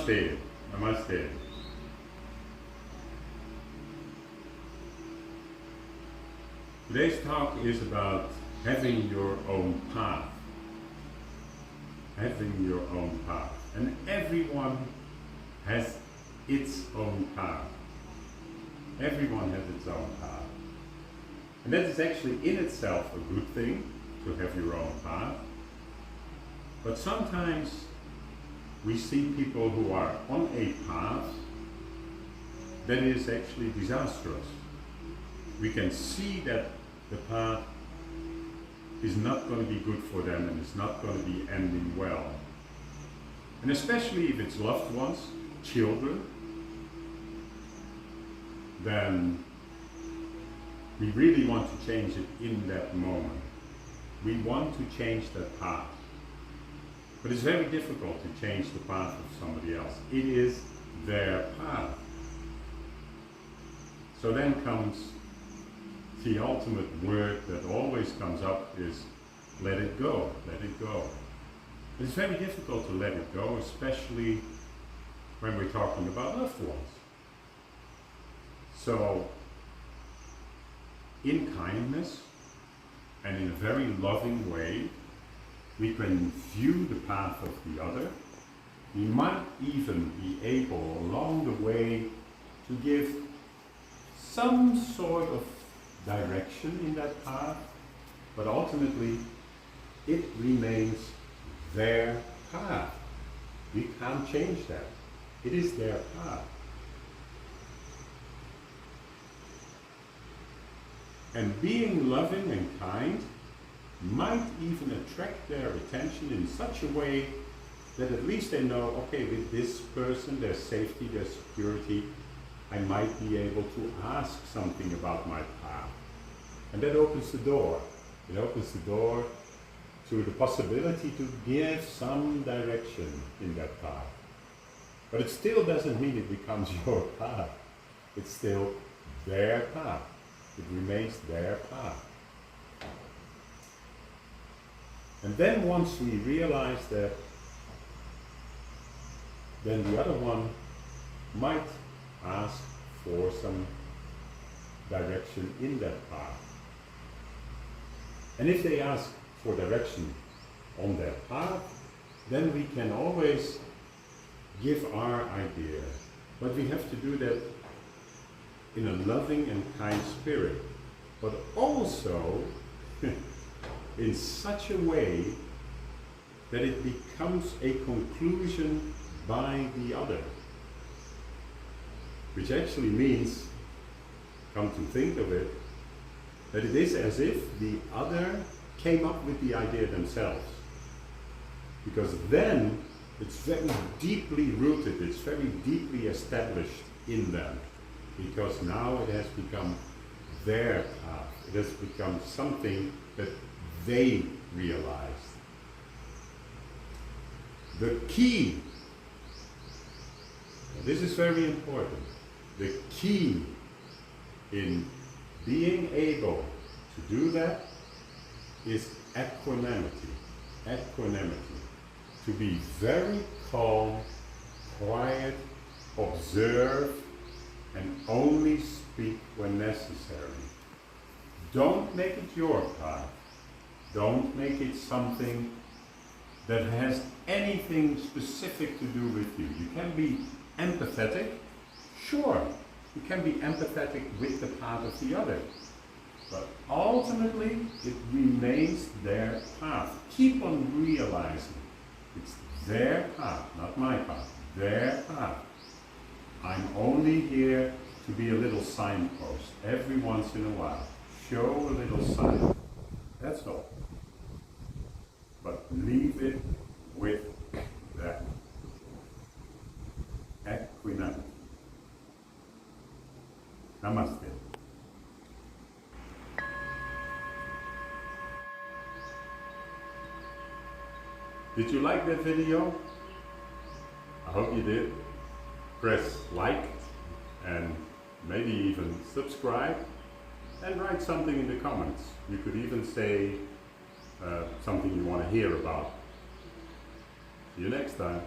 Namaste. Namaste. Today's talk is about having your own path. Having your own path. And everyone has its own path. Everyone has its own path. And that is actually in itself a good thing, to have your own path. But sometimes we see people who are on a path that is actually disastrous. We can see that the path is not going to be good for them and it's not going to be ending well. And especially if it's loved ones, children, then we really want to change it in that moment. We want to change that path. But it's very difficult to change the path of somebody else. It is their path. So then comes the ultimate word that always comes up is let it go, let it go. It's very difficult to let it go, especially when we're talking about loved ones. So, in kindness and in a very loving way, we can view the path of the other. We might even be able along the way to give some sort of direction in that path, but ultimately it remains their path. We can't change that. It is their path. And being loving and kind might even attract their attention in such a way that at least they know, okay, with this person, their safety, their security, I might be able to ask something about my path. And that opens the door. It opens the door to the possibility to give some direction in that path. But it still doesn't mean it becomes your path. It's still their path. It remains their path. And then once we realize that, then the other one might ask for some direction in that path. And if they ask for direction on their path, then we can always give our idea. But we have to do that in a loving and kind spirit, but also in such a way that it becomes a conclusion by the other. Which actually means, come to think of it, that it is as if the other came up with the idea themselves. Because then it's very deeply rooted, it's very deeply established in them. Because now it has become their path. It has become something that they realized. The key, and this is very important, the key in being able to do that is equanimity. Equanimity. To be very calm, quiet, observe, and only speak when necessary. Don't make it your path. Don't make it something that has anything specific to do with you. You can be empathetic, sure. You can be empathetic with the path of the other. But ultimately, it remains their path. Keep on realizing it's their path, not my path, their path. I'm only here to be a little signpost every once in a while. Show a little sign. That's all. But leave it with that. Equanimity. Namaste. Did you like that video? I hope you did. Press like and maybe even subscribe and write something in the comments. You could even say something you want to hear about. See you next time.